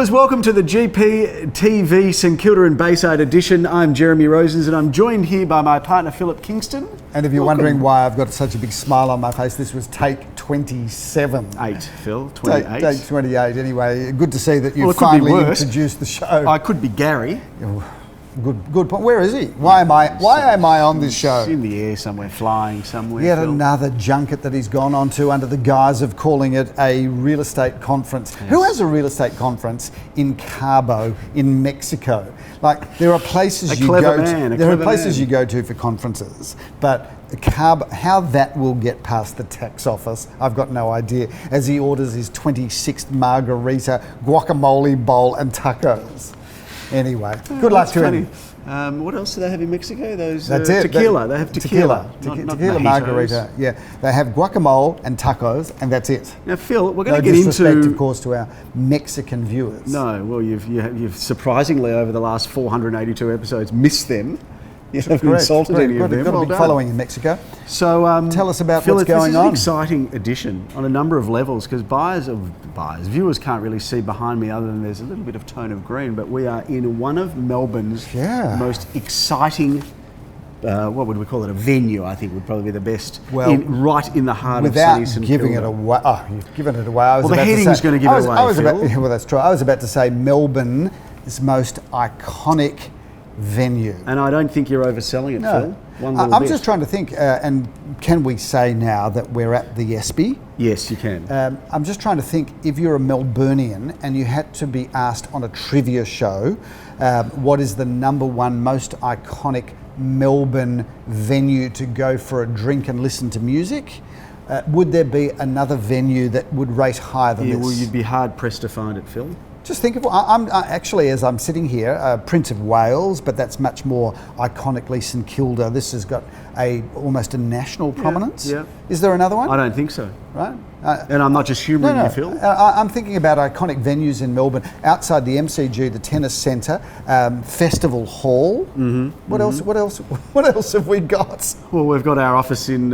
Viewers, welcome to the GP TV St Kilda and Bayside edition. I'm Jeremy Rosens and I'm joined here by my partner Philip Kingston. And if you're wondering why I've got such a big smile on my face, this was take 27. 8, Phil, 28. Take 28, anyway. Good to see that you finally introduced the show. I could be Gary. Good point. Where is he? Why am I on this show? He's in the air somewhere, flying somewhere. Yet another junket that he's gone on to under the guise of calling it a real estate conference. Yes. Who has a real estate conference in Cabo in Mexico? Like, there are places you go to for conferences, but Cabo, how that will get past the tax office, I've got no idea. As he orders his 26th margarita, guacamole bowl, and tacos. Anyway, good luck to him. What else do they have in Mexico? Those That's it. Tequila. They have tequila. Tequila margarita. Yeah, they have guacamole and tacos, and that's it. Now, Phil, we're going to get disrespect, into, of course, to our Mexican viewers. No, well, you've surprisingly over the last 482 episodes missed them. You haven't insulted any of them. We've got a big following in Mexico. So tell us about Phil, what's going on. This is an exciting edition on a number of levels because viewers can't really see behind me other than there's a little bit of tone of green, but we are in one of Melbourne's most exciting, what would we call it, a venue, I think would probably be the best, right in the heart of sunny St Kilda. Giving it away. Oh, you've given it away. The heading's going to give it away, Phil. Well, that's true. I was about to say Melbourne's most iconic venue. And I don't think you're overselling it, Phil. I'm just trying to think, and can we say now that we're at the Espy? Yes, you can. I'm just trying to think, if you're a Melburnian and you had to be asked on a trivia show, what is the number one most iconic Melbourne venue to go for a drink and listen to music? Would there be another venue that would rate higher than this? Well, you'd be hard pressed to find it, Phil. Just think of, I'm actually, as I'm sitting here, Prince of Wales, but that's much more iconically St Kilda. This has got almost a national prominence. Yeah. Is there another one? I don't think so. Right. And I'm not just humouring you, Phil. I'm thinking about iconic venues in Melbourne. Outside the MCG, the Tennis Centre, Festival Hall. Mm-hmm. What else have we got? Well, we've got our office in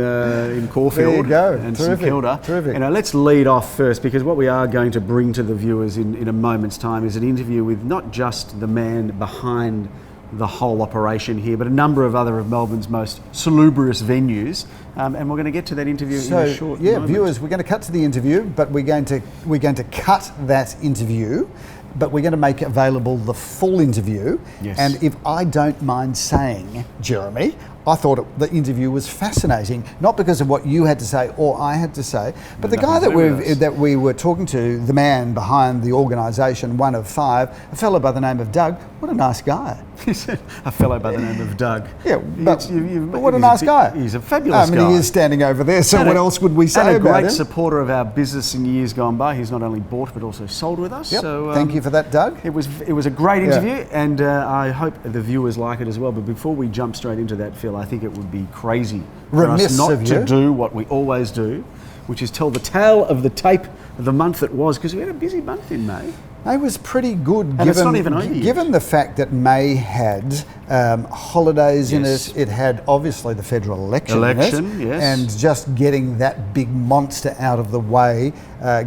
Caulfield. There you go. And St Kilda. Terrific. Let's lead off first, because what we are going to bring to the viewers in a moment's time is an interview with not just the man behind the whole operation here, but a number of other of Melbourne's most salubrious venues, and we're going to get to that interview in a short moment. Viewers, we're going to cut to the interview, but we're going to cut that interview, but we're going to make available the full interview. Yes. And if I don't mind saying, Jeremy, I thought the interview was fascinating, not because of what you had to say or I had to say, but the guy that we were talking to, the man behind the organisation, one of five, a fellow by the name of Doug. What a nice guy. A fellow by the name of Doug. Yeah, but what a nice guy. He's a fabulous guy. He is standing over there, so what else would we say about him? And a great supporter of our business in years gone by. He's not only bought but also sold with us. Yep. So thank you for that, Doug. It was a great interview, and I hope the viewers like it as well. But before we jump straight into that, Phil, I think it would be crazy for us not to do what we always do, which is tell the tale of the tape of the month that was, because we had a busy month in May. May was pretty good, and it's not even over yet. Given the fact that May had holidays in it. It had obviously the federal election in it, and just getting that big monster out of the way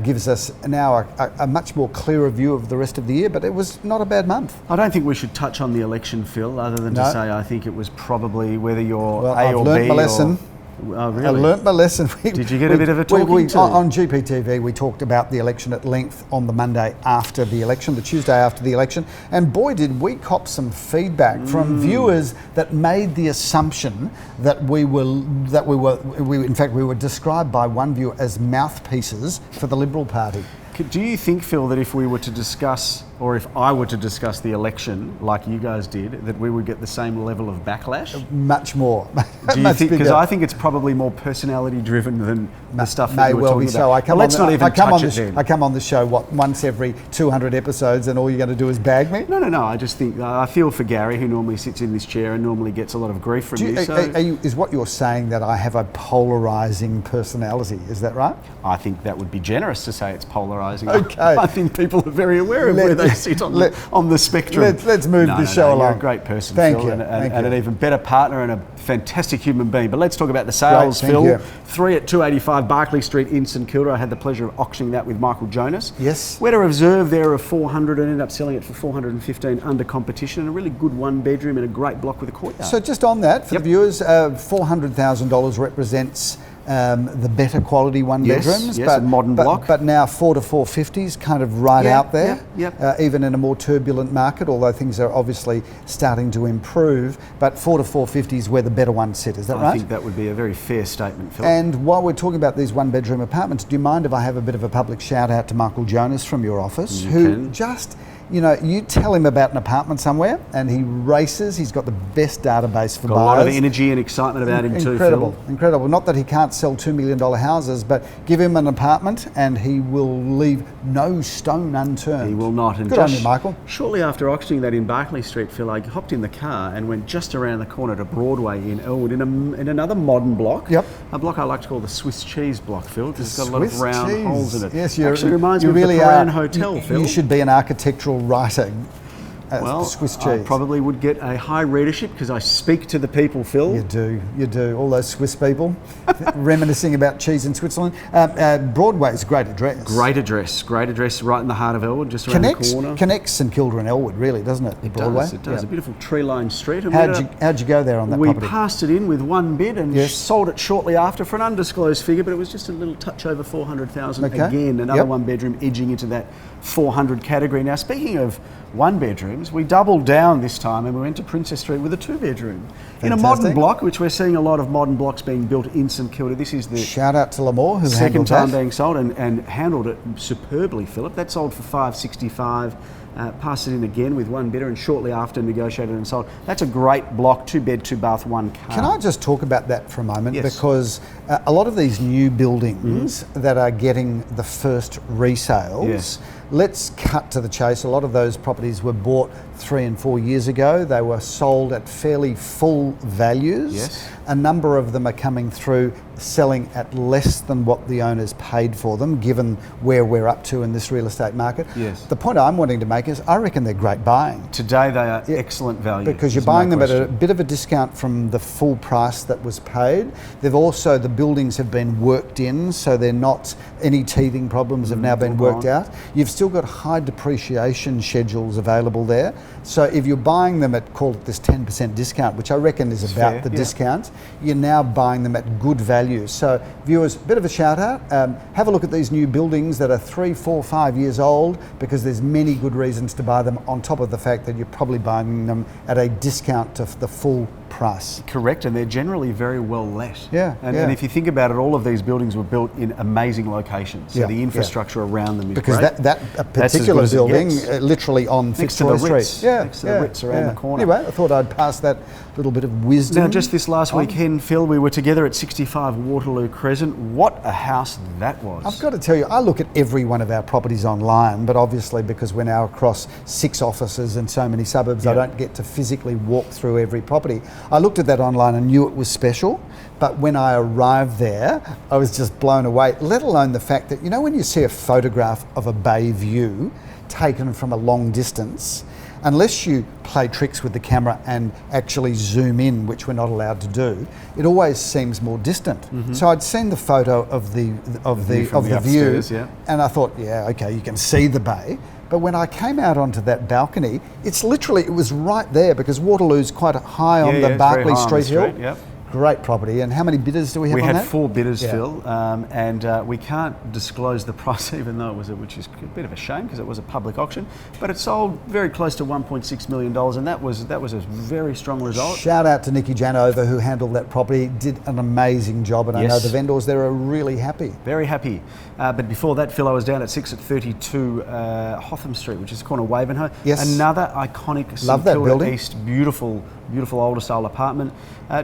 gives us now a much more clearer view of the rest of the year, but it was not a bad month. I don't think we should touch on the election, Phil, other than to say I think it was probably whether you're A or B. I've learnt my lesson. Oh, really? I learnt my lesson. Did you get a bit of a talking to? On GPTV, we talked about the election at length on the Monday after the election, the Tuesday after the election, and boy, did we cop some feedback from viewers that made the assumption that we were described by one viewer as mouthpieces for the Liberal Party. Do you think, Phil, that if we were to discuss, or if I were to discuss the election like you guys did, that we would get the same level of backlash? Much more. Do you think? Because I think it's probably more personality driven than the stuff that you were talking about. I come on the show once every 200 episodes, and all you're going to do is bag me? No. I just think I feel for Gary, who normally sits in this chair and normally gets a lot of grief from you. Is what you're saying that I have a polarising personality? Is that right? I think that would be generous to say it's polarising. Okay. I think people are very aware of where they they sit on the spectrum. Let's move the show along. You're a great person, Thank Phil, you. and an even better partner and a fantastic human being. But let's talk about the sales, Phil. You. 3 at 285 Berkeley Street in St Kilda. I had the pleasure of auctioning that with Michael Jonas. Yes. We had a reserve there of 400 and ended up selling it for 415 under competition, and a really good one bedroom in a great block with a courtyard. So just on that, for the viewers, $400,000 represents the better quality one bedrooms, a modern block. But now 4 to 450s kind of out there, even in a more turbulent market, although things are obviously starting to improve. But 4 to 450s where the better ones sit, is that right? I think that would be a very fair statement, Phil. And while we're talking about these one bedroom apartments, do you mind if I have a bit of a public shout out to Michael Jonas from your office, you tell him about an apartment somewhere and he races. He's got the best database for buyers. A lot of energy and excitement about him too, Phil. Incredible. Not that he can't sell $2 million houses, but give him an apartment and he will leave no stone unturned. He will not. And good on you, Michael. Shortly after auctioning that in Berkeley Street, Phil, I hopped in the car and went just around the corner to Broadway in Elwood in another modern block. Yep. A block I like to call the Swiss cheese block, Phil, because it's got a lot of round holes in it. Yes, actually reminds me of the Paran Hotel, Phil. You should be an architectural writer. Well, Swiss cheese. I probably would get a high readership because I speak to the people, Phil. You do. All those Swiss people reminiscing about cheese in Switzerland. Broadway's a great address. Great address right in the heart of Elwood, just around the corner. Connects St Kilda and Elwood, really, doesn't it? It Broadway? Does. It does. A beautiful tree-lined street. And how'd you go there on that property? We passed it in with one bid and sold it shortly after for an undisclosed figure, but it was just a little touch over 400,000. Okay. Again, another one bedroom edging into that 400 category. Now, speaking of one bedrooms, we doubled down this time and we went to Princess Street with a 2-bedroom. In a modern block, which we're seeing a lot of modern blocks being built in St Kilda. This is the shout out to Lamore, who second time being sold and handled it superbly, Philip. That sold for $565. Passed it in again with one bidder and shortly after negotiated and sold. That's a great block, 2-bed, 2-bath, 1 car. Can I just talk about that for a moment? Yes. Because a lot of these new buildings that are getting the first resales, let's cut to the chase. A lot of those properties were bought 3 and 4 years ago. They were sold at fairly full values. Yes. A number of them are coming through selling at less than what the owners paid for them, given where we're up to in this real estate market. Yes. The point I'm wanting to make is I reckon they're great buying. Today they are excellent value. Because you're buying them at a bit of a discount from the full price that was paid. They've also, the buildings have been worked in, so they're not, any teething problems have now been worked out. You've still got high depreciation schedules available there. So if you're buying them at, call it this 10% discount, which I reckon is about the discount, you're now buying them at good value. So viewers, bit of a shout out, have a look at these new buildings that are 3, 4, 5 years old, because there's many good reasons to buy them, on top of the fact that you're probably buying them at a discount to the full price. Correct, and they're generally very well let. And if you think about it, all of these buildings were built in amazing locations. So the infrastructure around them is because great. that particular building, literally on Fitzroy Street. Next to the Ritz around the corner. Anyway, I thought I'd pass that little bit of wisdom. Now, just this last weekend, Phil, we were together at 65 Waterloo Crescent. What a house that was. I've got to tell you, I look at every one of our properties online, but obviously because we're now across 6 offices and so many suburbs, I don't get to physically walk through every property. I looked at that online and knew it was special, but when I arrived there, I was just blown away, let alone the fact that, you know, when you see a photograph of a bay view taken from a long distance, unless you play tricks with the camera and actually zoom in, which we're not allowed to do, it always seems more distant. So I'd seen the photo of the view, and I thought, okay, you can see the bay. But when I came out onto that balcony, it's literally, it was right there, because Waterloo's quite high on the Berkeley Street hill. Great property. And how many bidders do we have on that? We had 4 bidders, Phil, and we can't disclose the price, even though it was, which is a bit of a shame because it was a public auction. But it sold very close to $1.6 million, and that was a very strong result. Shout out to Nikki Janover, who handled that property, did an amazing job, and I know the vendors there are really happy. Very happy. But before that, Phil, I was down at 6 at 32 Hotham Street, which is the corner of Wavenhoe. Yes. Another iconic Love that building. East, beautiful beautiful older style apartment.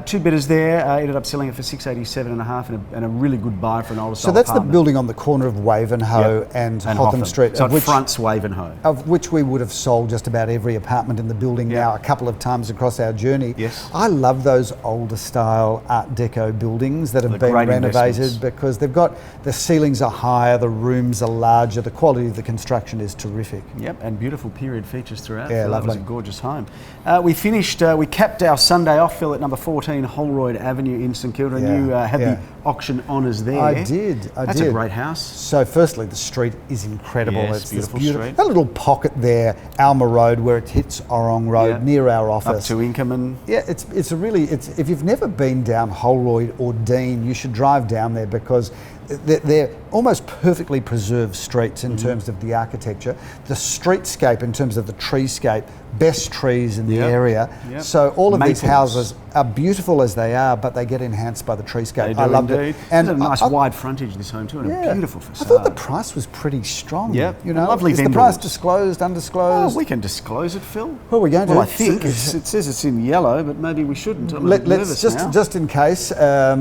Two bidders there, ended up selling it for $687.5 and a really good buy for an older style So that's apartment. the building on the corner of Wavenhoe and Hotham Street. So it fronts Wavenhoe. Of which we would have sold just about every apartment in the building now a couple of times across our journey. Yes. I love those older style Art Deco buildings that have been renovated because they've got, the ceilings are higher, the rooms are larger, the quality of the construction is terrific. Yep, and beautiful period features throughout. Yeah, Phil. lovely. That was a gorgeous home. We capped our Sunday off, Phil, at number 14 Holroyd Avenue in St Kilda, and you had the auction honours there. I did. That's a great house. So firstly, the street is incredible. Yes, It's beautiful this street. That little pocket there, Alma Road, where it hits Orong Road, near our office. Up to Inkerman. Yeah, it's a really, if you've never been down Holroyd or Dean, you should drive down there because they're almost perfectly preserved streets in terms of the architecture. The streetscape in terms of the treescape, best trees in the area. Yep. So all of these houses are beautiful as they are, but they get enhanced by the treescape. I loved it. And a nice wide frontage, this home too, and a beautiful facade. I thought the price was pretty strong. Yeah, you know, lovely is vendors. the price disclosed, undisclosed? Oh, we can disclose it, Phil. Well, we're going to. Well, I think it says it's in yellow, but maybe we shouldn't. I'm Let's just in case. How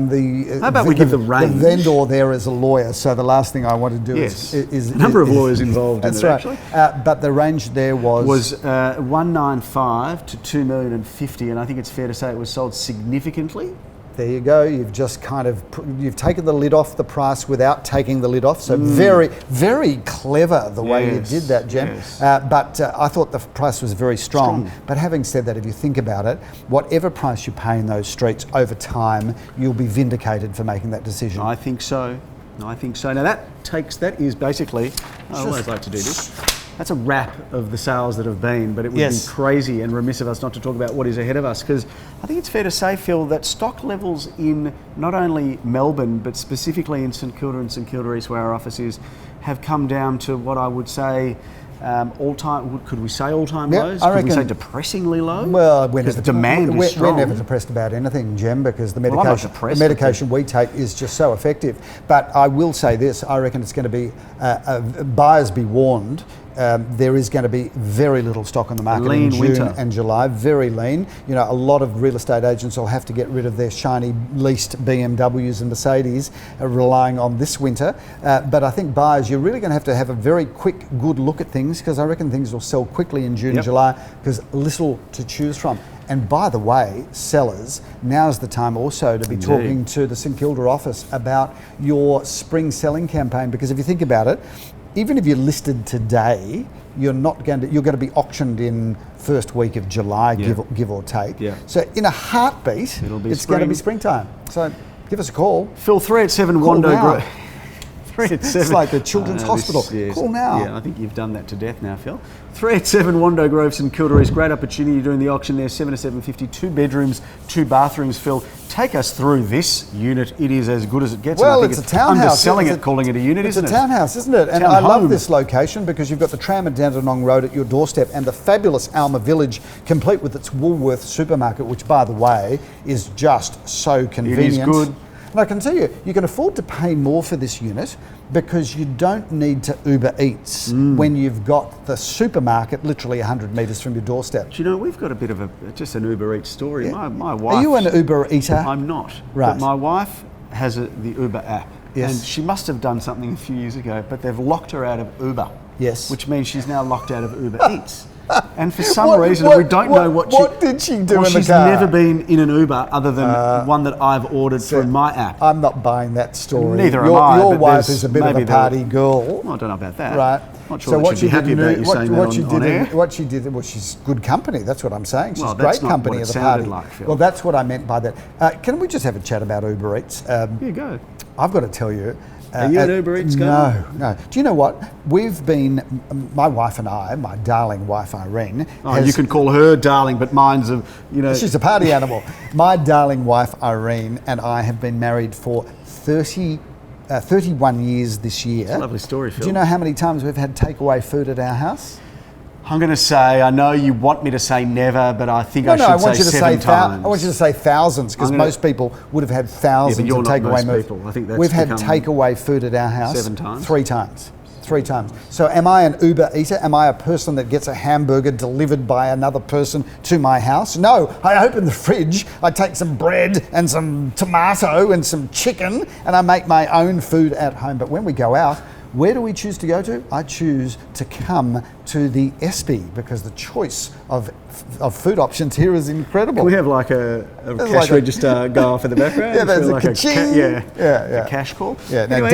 about we give the range? The vendor there is a lawyer, so the last thing I want to do is a number of lawyers involved in it. That's right. Actually, but the range there was 195 to 2,050,000, and I think it's fair to say it was sold significantly. There you go. You've just kind of you've taken the lid off the price without taking the lid off. So very, very clever the way you did that, Jem. Yes. But I thought the price was very strong. But having said that, if you think about it, whatever price you pay in those streets over time, you'll be vindicated for making that decision. I think so. Now that is basically. I always like to do this. That's a wrap of the sales that have been, but it would be crazy and remiss of us not to talk about what is ahead of us, because I think it's fair to say, Phil, that stock levels in not only Melbourne, but specifically in St Kilda and St Kilda East, where our office is, have come down to what I would say all-time, could we say all-time lows? Could we say depressingly low? Well, because the demand is strong. We're never depressed about anything, Jem, because the medication we take is just so effective. But I will say this, I reckon it's going to be, buyers be warned, there is going to be very little stock on the market in June and July, very lean. You know, a lot of real estate agents will have to get rid of their shiny leased BMWs and Mercedes, relying on this winter. But I think buyers, you're really going to have a very quick, good look at things, because I reckon things will sell quickly in June and July, because little to choose from. And by the way, sellers, now's the time also to be talking to the St Kilda office about your spring selling campaign, because if you think about it, even if you're listed today, you're going to be auctioned in first week of July, give or take. Yeah. So in a heartbeat, it's going to be springtime. So give us a call. Phil, 387 Wando Grove. It's like a children's hospital. Call now. Yeah, I think you've done that to death now, Phil. 387 Wando Grove, St Kilda East. Great opportunity doing the auction there. 7 to 750, 2 bedrooms, 2 bathrooms. Phil, take us through this unit. It is as good as it gets. Well, it's a townhouse. Underselling it, calling it a unit, isn't it? It's a townhouse, isn't it? And I love this location because you've got the tram at Dandenong Road at your doorstep and the fabulous Alma Village, complete with its Woolworths supermarket, which, by the way, is just so convenient. It is good. And I can tell you, you can afford to pay more for this unit because you don't need to Uber Eats when you've got the supermarket literally 100 metres from your doorstep. Do you know, we've got a bit of just an Uber Eats story. Yeah. My wife... Are you an Uber Eater? I'm not. Right. But my wife has the Uber app. Yes. And she must have done something a few years ago, but they've locked her out of Uber. Yes. Which means she's now locked out of Uber Eats. And for some reason, we don't know what did she do in the car? She's never been in an Uber other than one that I've ordered through my app. I'm not buying that story. Neither am I. Your wife is a bit of a party girl. Well, I don't know about that. Right. Not sure what she'd be happy about you saying that on air. What she did, well, she's good company. That's what I'm saying. She's great company at the party. Like, Phil. Well, that's what I meant by that. Can we just have a chat about Uber Eats? Here go. I've got to tell you. Are you an Uber Eats guy? No. Do you know what? We've been, my wife and I, my darling wife Irene. You can call her darling, but mine's She's a party animal. My darling wife Irene and I have been married for 31 years this year. It's a lovely story, Phil. Do you know how many times we've had takeaway food at our house? I'm going to say, I know you want me to say never, but I think I should say 7 times. I want you to say thousands, because most people would have had thousands of takeaway food. I think that's We've had takeaway food at our house 7 times. 3 times. 3 times. So am I an Uber eater? Am I a person that gets a hamburger delivered by another person to my house? No, I open the fridge, I take some bread and some tomato and some chicken, and I make my own food at home. But when we go out, where do we choose to go to? I choose to come to the Espy because the choice of food options here is incredible. Can we have like a cash register go off in the background? Yeah, there's like a ka-ching. a cash call. Yeah, now Anyway,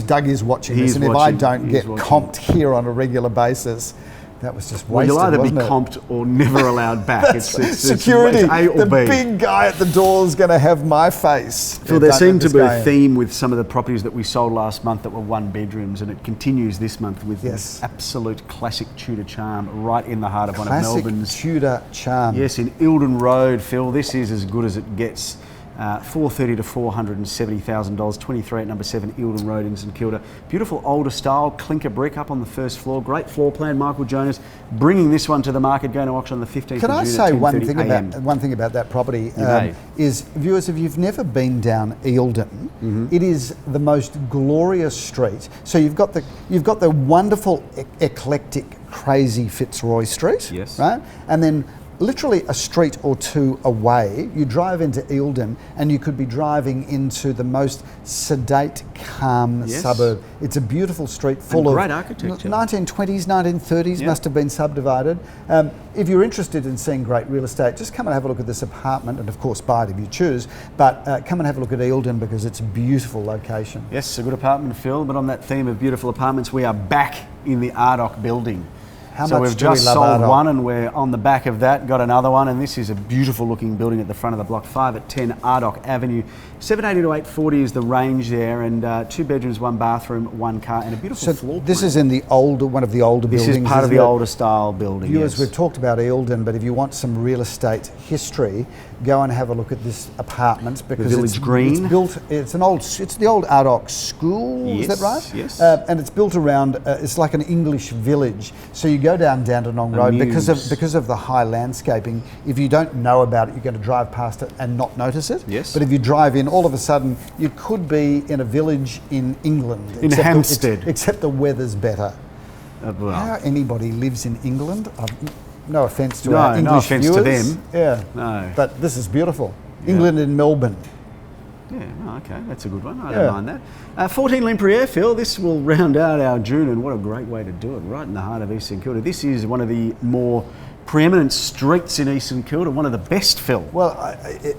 Doug is watching this, and if I don't get comped here on a regular basis, that was just wasted. Well, you'll either be wasn't it? comped or never allowed back. It's security. It's A or the B. big guy at the door is going to have my face. Phil, there seemed to be a theme with some of the properties that we sold last month that were 1 bedrooms, and it continues this month with this absolute classic Tudor charm right in the heart of one of Melbourne's. Classic Tudor charm. Yes, in Uldum Road, Phil. This is as good as it gets. $430,000 to $470,000, 23 at number 7 Easton Road in St Kilda. Beautiful older style clinker brick up on the first floor. Great floor plan. Michael Jonas bringing this one to the market, going to auction on the 15th of June. Can I say one thing about that property? Is viewers, if you've never been down Eildon, it is the most glorious street. So you've got the wonderful eclectic crazy Fitzroy Street, right, and then literally a street or two away, you drive into Eildon and you could be driving into the most sedate, calm suburb. It's a beautiful street full of great architecture. 1920s, 1930s must have been subdivided. If you're interested in seeing great real estate, just come and have a look at this apartment, and of course buy it if you choose, but come and have a look at Eildon because it's a beautiful location. Yes, a good apartment, Phil, but on that theme of beautiful apartments, we are back in the Ardoc building. So we've just sold one and we're on the back of that, got another one, and this is a beautiful looking building at the front of the block, 5 at 10 Ardoc Avenue. 780 to 840 is the range there, and 2 bedrooms, 1 bathroom, 1 car, and a beautiful floor plan. This is in the one of the older buildings. This is part of the older style building. Viewers, we've talked about Eildon, but if you want some real estate history, go and have a look at this apartment because the Village Green. It's built. It's the old Ardoc School. Yes, is that right? Yes. And it's built around. It's like an English village. So you go down Dandenong Road because of the high landscaping. If you don't know about it, you're going to drive past it and not notice it. Yes. But if you drive in, all of a sudden you could be in a village in England. In Hampstead. Except the weather's better. How anybody lives in England? No offence to our English viewers. No offence to them. Yeah. No. But this is beautiful. England in Melbourne. Yeah, okay, that's a good one. I don't mind that. 14 Lempriere, Phil. This will round out our June, and what a great way to do it, right in the heart of East St Kilda. This is one of the more preeminent streets in East St Kilda, one of the best, Phil. Well,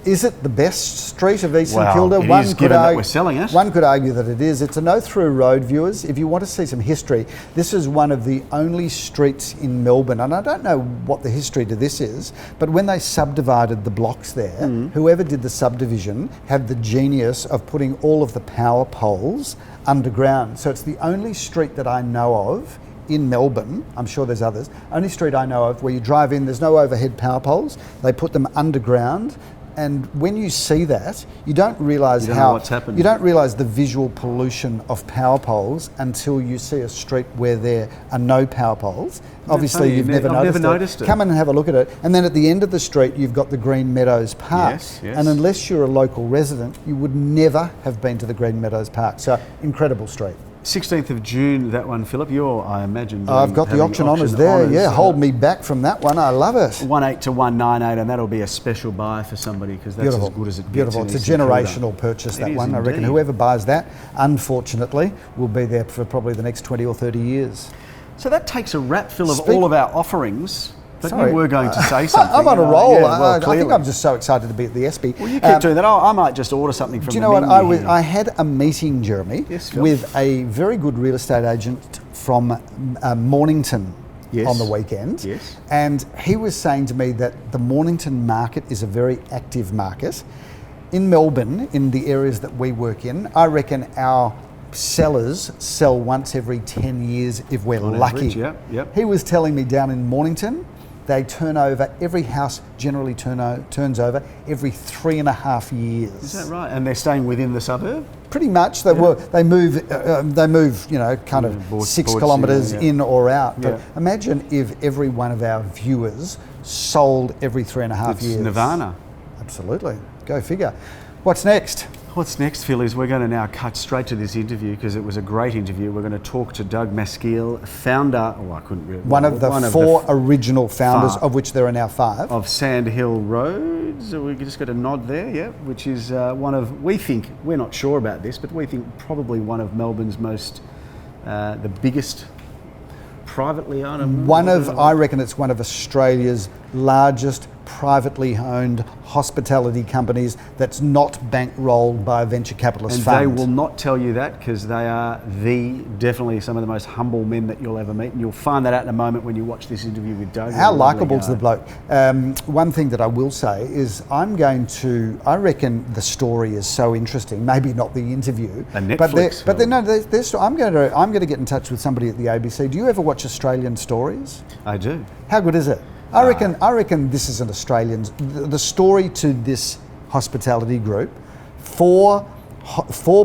is it the best street of East St Kilda? It is, given that we're selling it. One could argue that it is. It's a no-through road, viewers. If you want to see some history, this is one of the only streets in Melbourne, and I don't know what the history to this is, but when they subdivided the blocks there, whoever did the subdivision had the genius of putting all of the power poles underground. So it's the only street that I know of in Melbourne, I'm sure there's others, only street I know of where you drive in, there's no overhead power poles, they put them underground, and when you see that, you don't realise you don't realise the visual pollution of power poles until you see a street where there are no power poles. Obviously you've never noticed it. Come in and have a look at it, and then at the end of the street you've got the Green Meadows Park, and unless you're a local resident, you would never have been to the Green Meadows Park. So incredible street. 16th of June, that one, Philip. I imagine. I've got the auction honours there. Yeah, hold me back from that one. I love it. 18 to 198, and that'll be a special buy for somebody because that's as good as it gets. Beautiful. It's a generational purchase, that one. I reckon whoever buys that, unfortunately, will be there for probably the next 20 or 30 years. So that takes a wrap, Phil, of all of our offerings. But you were going to say something. I'm on a roll. I think I'm just so excited to be at the Espy. Well, you keep doing that. I might just order something from the menu. Do you know what? I had a meeting, Jeremy, with a very good real estate agent from Mornington on the weekend. Yes. And he was saying to me that the Mornington market is a very active market. In Melbourne, in the areas that we work in, I reckon our sellers sell once every 10 years if we're lucky. Average, He was telling me down in Mornington, they turn over, every house generally turns over every 3.5 years. Is that right? And they're staying within the suburb? Pretty much. They move, you know, kind of 6 kilometres in or out. But imagine if every one of our viewers sold every 3.5 years. Nirvana. Absolutely. Go figure. What's next? What's next, Phil, is we're going to now cut straight to this interview because it was a great interview. We're going to talk to Doug Maskeel, founder, one of the four original founders, of which there are now 5. Of Sand Hill Road. So we just got a nod there, yeah, which is we think, we're not sure about this, but we think probably one of Melbourne's most, the biggest privately owned. I reckon it's one of Australia's largest privately owned hospitality companies that's not bankrolled by a venture capitalist fund. They will not tell you that because they are definitely some of the most humble men that you'll ever meet, and you'll find that out in a moment when you watch this interview with Doug. How likeable's the bloke? One thing that I will say is I reckon the story is so interesting, maybe not the interview. A Netflix I'm going to get in touch with somebody at the ABC. Do you ever watch Australian stories? I do. How good is it? I reckon this is an Australian. The story to this hospitality group, 4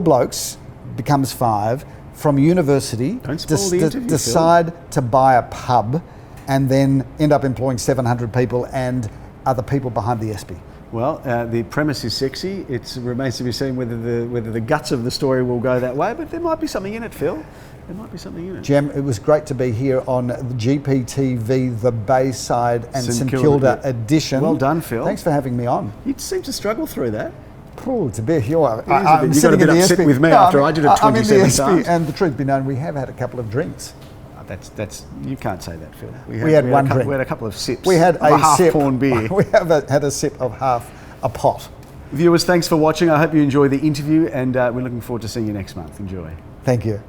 blokes becomes 5 from university. Decide to buy a pub, and then end up employing 700 people and other people behind the Espy. Well, the premise is sexy. It remains to be seen whether the guts of the story will go that way, but there might be something in it, Phil. There might be something in it. Jem, it was great to be here on GPTV, the Bayside and St Kilda edition. Well done, Phil. Thanks for having me on. You seem to struggle through that. It's a bit. You got a bit upset with me after I did it 27 times. And the truth be known, we have had a couple of drinks. That's you can't say that, Phil. We had one drink. We had a couple of sips. We had a half-poured beer. We had a sip of half a pot. Viewers, thanks for watching. I hope you enjoy the interview, and we're looking forward to seeing you next month. Enjoy. Thank you.